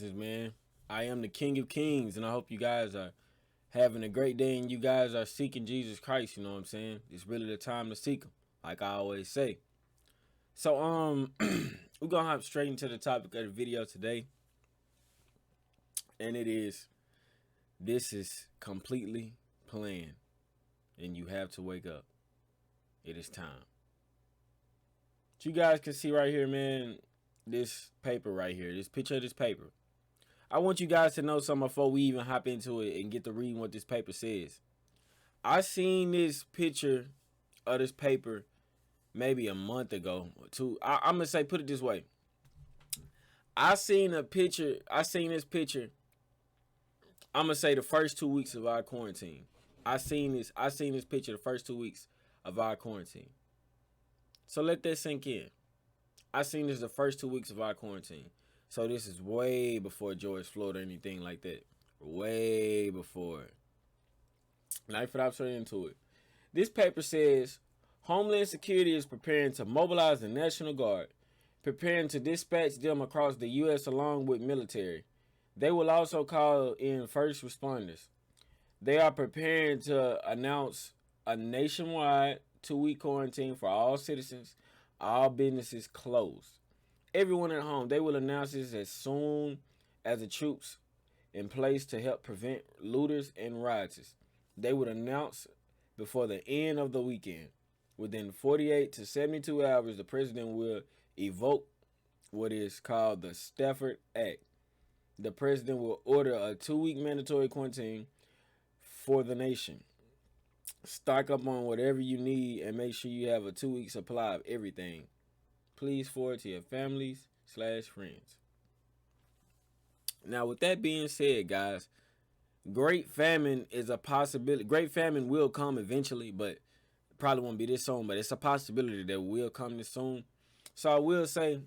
Man. I am the King of Kings, and I hope you guys are having a great day and you guys are seeking Jesus Christ. You know what I'm saying? It's really the time to seek Him, like I always say. So, we're gonna hop straight into the topic of the video today, and it is this is completely planned, and you have to wake up. It is time. So you guys can see right here, man, this paper right here, this picture of this paper. I want you guys to know something before we even hop into it and get to reading what this paper says. I seen this picture of this paper maybe a month ago or two. I'm gonna say, put it this way. I seen this picture. I'm gonna say the first 2 weeks of our quarantine. I seen this picture the first 2 weeks of our quarantine. So let that sink in. I seen this the first 2 weeks of our quarantine. So this is way before George Floyd or anything like that. Way before. Now, if I straight into it. This paper says Homeland Security is preparing to mobilize the National Guard, preparing to dispatch them across the U.S. along with military. They will also call in first responders. They are preparing to announce a nationwide 2-week quarantine for all citizens, all businesses closed. Everyone at home, they will announce this as soon as the troops in place to help prevent looters and rioters. They would announce before the end of the weekend. Within 48 to 72 hours, the president will evoke what is called the Stafford Act. The president will order a 2-week mandatory quarantine for the nation. Stock up on whatever you need and make sure you have a 2-week supply of everything. Please forward to your families/friends. Now, with that being said, guys, great famine is a possibility. Great famine will come eventually, but probably won't be this soon. But it's a possibility that will come this soon. So I will say,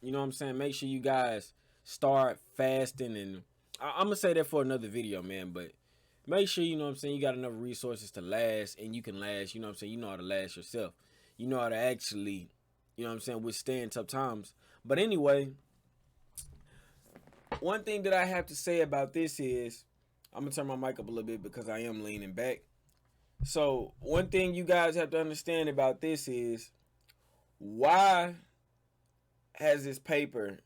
you know what I'm saying, make sure you guys start fasting. And I'm going to say that for another video, man. But make sure, you know what I'm saying, you got enough resources to last. And you can last, you know what I'm saying, you know how to last yourself. You know how to actually, you know what I'm saying, withstand tough times. But anyway, one thing that I have to say about this is, I'm going to turn my mic up a little bit because I am leaning back. So one thing you guys have to understand about this is, why has this paper,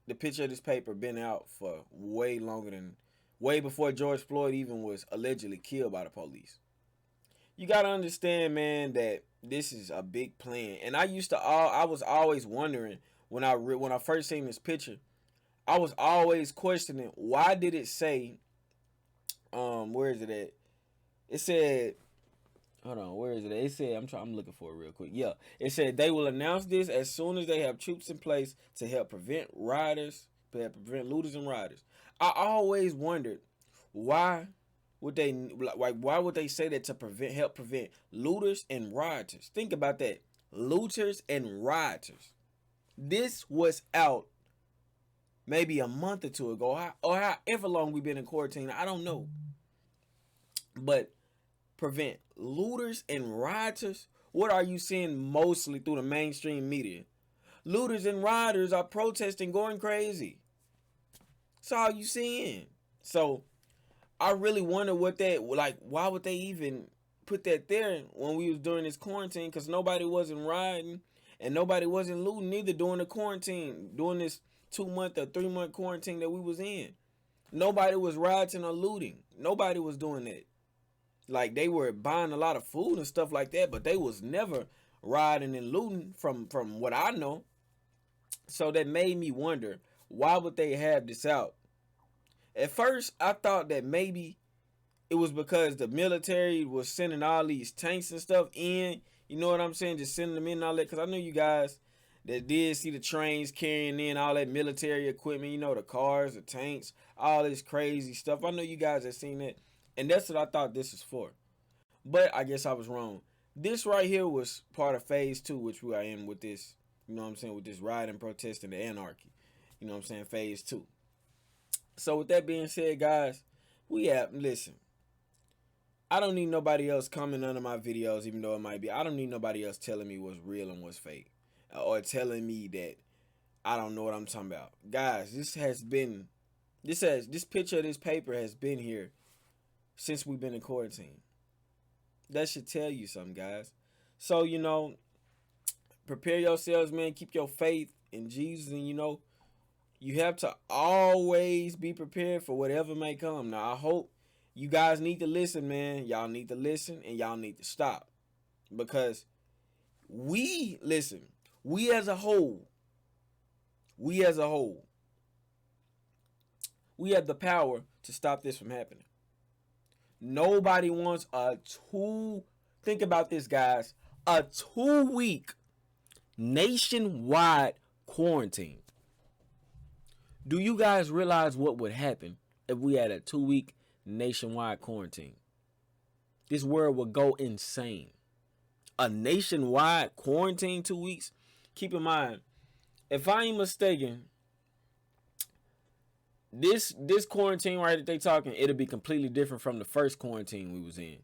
the picture of this paper, been out for way longer than, way before George Floyd even was allegedly killed by the police? You got to understand, man, that this is a big plan. And I was always wondering when I first seen this picture, I was always questioning, why did it say, where is it at? It said, hold on, where is it at? It said, I'm looking for it real quick. Yeah, it said they will announce this as soon as they have troops in place to help prevent rioters, prevent looters and rioters. I always wondered, why would they say that to help prevent looters and rioters? Think about that. Looters and rioters. This was out maybe a month or two ago, or however long we've been in quarantine. I don't know. But prevent looters and rioters? What are you seeing mostly through the mainstream media? Looters and rioters are protesting, going crazy. That's all you seeing. So I really wonder why would they even put that there when we was during this quarantine? Because nobody wasn't rioting and nobody wasn't looting either during the quarantine, during this 2-month or 3-month quarantine that we was in. Nobody was rioting or looting. Nobody was doing that. Like, they were buying a lot of food and stuff like that, but they was never rioting and looting from what I know. So that made me wonder, why would they have this out? At first, I thought that maybe it was because the military was sending all these tanks and stuff in. You know what I'm saying? Just sending them in and all that. Because I know you guys that did see the trains carrying in all that military equipment. You know, the cars, the tanks, all this crazy stuff. I know you guys have seen that. And that's what I thought this was for. But I guess I was wrong. This right here was part of phase 2, which we are in with this, you know what I'm saying, with this rioting, protest, and the anarchy. You know what I'm saying? Phase 2. So with that being said, guys, listen, I don't need nobody else coming under my videos, even though it might be. I don't need nobody else telling me what's real and what's fake. Or telling me that I don't know what I'm talking about. Guys, this has been This picture of this paper has been here since we've been in quarantine. That should tell you something, guys. So, prepare yourselves, man. Keep your faith in Jesus, and you have to always be prepared for whatever may come. Now, I hope you guys need to listen, man. Y'all need to listen, and y'all need to stop, because we as a whole, we have the power to stop this from happening. Nobody wants think about this, guys, a 2-week nationwide quarantine. Do you guys realize what would happen if we had a 2-week nationwide quarantine? This world would go insane. A nationwide quarantine 2 weeks? Keep in mind, if I ain't mistaken, this quarantine right that they talking, it'll be completely different from the first quarantine we was in.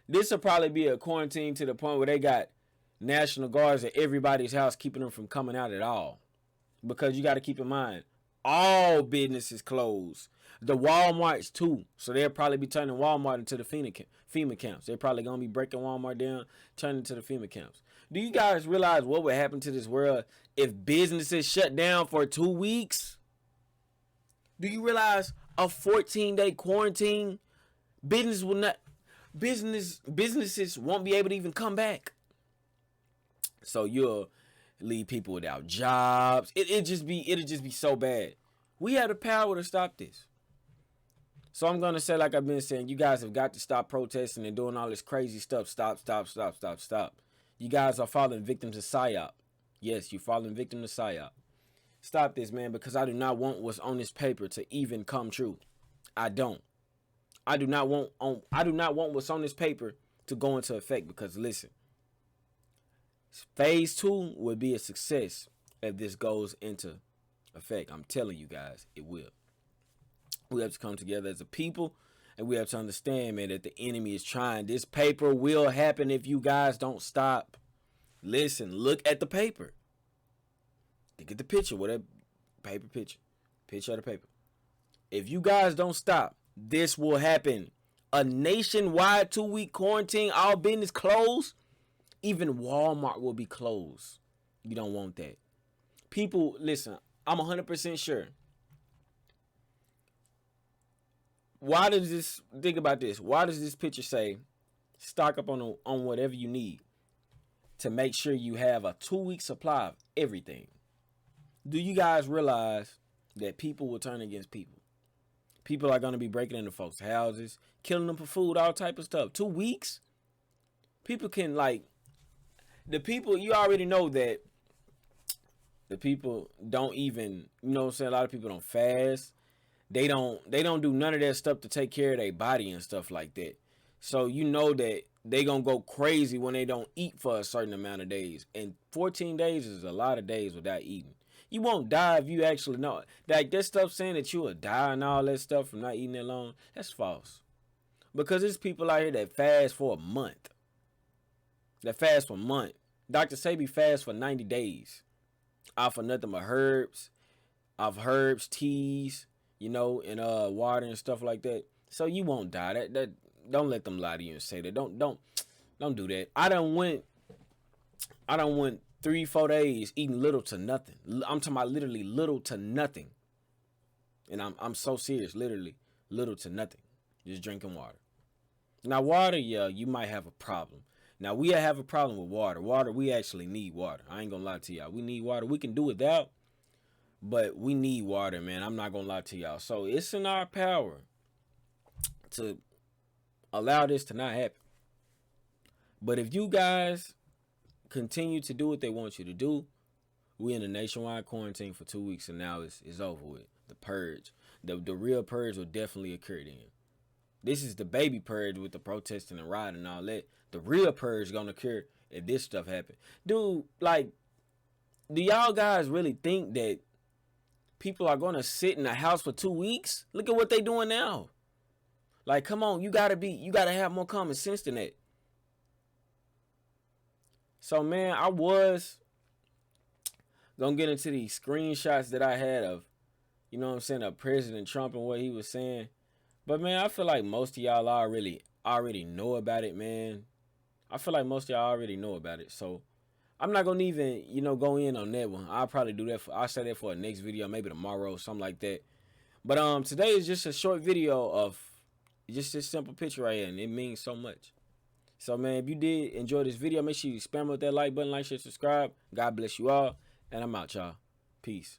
This will probably be a quarantine to the point where they got National Guards at everybody's house keeping them from coming out at all. Because you got to keep in mind, all businesses closed. The Walmarts too. So they'll probably be turning Walmart into the FEMA camps. They're probably going to be breaking Walmart down, turning into the FEMA camps. Do you guys realize what would happen to this world if businesses shut down for 2 weeks? Do you realize a 14-day quarantine, businesses won't be able to even come back? So you'll leave people without jobs. It'll just be so bad. We have the power to stop this. So I'm gonna say, like I've been saying, you guys have got to stop protesting and doing all this crazy stuff. Stop. You guys are falling victim to PSYOP. Yes, you're falling victim to PSYOP. Stop this, man, because I do not want what's on this paper to even come true. I don't. I do not want what's on this paper to go into effect, because listen, phase 2 would be a success if this goes into effect. I'm telling you guys, it will. We have to come together as a people, and we have to understand, man, that the enemy is trying. This paper will happen if you guys don't stop. Listen, look at the paper. Get the picture, whatever paper picture of the paper. If you guys don't stop, this will happen. A nationwide 2-week quarantine, all business closed. Even Walmart will be closed. You don't want that. People, listen, I'm 100% sure. Think about this. Why does this picture say stock up on whatever you need to make sure you have a 2-week supply of everything? Do you guys realize that people will turn against people? People are going to be breaking into folks' houses, killing them for food, all type of stuff. 2 weeks? People can, you already know that the people don't even, what I'm saying, a lot of people don't fast. They don't do none of that stuff to take care of their body and stuff like that. So you know that they going to go crazy when they don't eat for a certain amount of days. And 14 days is a lot of days without eating. You won't die if you actually know. Like, that stuff saying that you will die and all that stuff from not eating that long, that's false. Because there's people out here that fast for a month. Dr. Sebi fast for 90 days. Off of nothing but herbs, teas, and water and stuff like that. So you won't die. That don't let them lie to you and say that. Don't do that. I done went 3-4 days eating little to nothing. I'm talking about literally little to nothing. And I'm so serious, literally little to nothing. Just drinking water. Now water, yeah, you might have a problem. Now we have a problem with water. We actually need water. I ain't gonna lie to y'all. We need water. We can do without, but we need water, man. I'm not gonna lie to y'all. So it's in our power to allow this to not happen. But if you guys continue to do what they want you to do, we in a nationwide quarantine for 2 weeks, and now it's over with. The purge, the real purge will definitely occur then. This is the baby purge with the protesting and rioting and all that. The real purge gonna occur if this stuff happen. Dude, do y'all guys really think that people are gonna sit in the house for 2 weeks? Look at what they doing now. Come on, you gotta have more common sense than that. So, man, I was gonna get into these screenshots that I had of, you know what I'm saying, of President Trump and what he was saying. But man, I feel like most of y'all already know about it, man. I feel like most of y'all already know about it. So I'm not gonna even, go in on that one. I'll probably do that I'll say that for a next video, maybe tomorrow, something like that. But today is just a short video of just this simple picture right here, and it means so much. So man, if you did enjoy this video, make sure you spam with that like button, like, share, subscribe. God bless you all, and I'm out, y'all. Peace.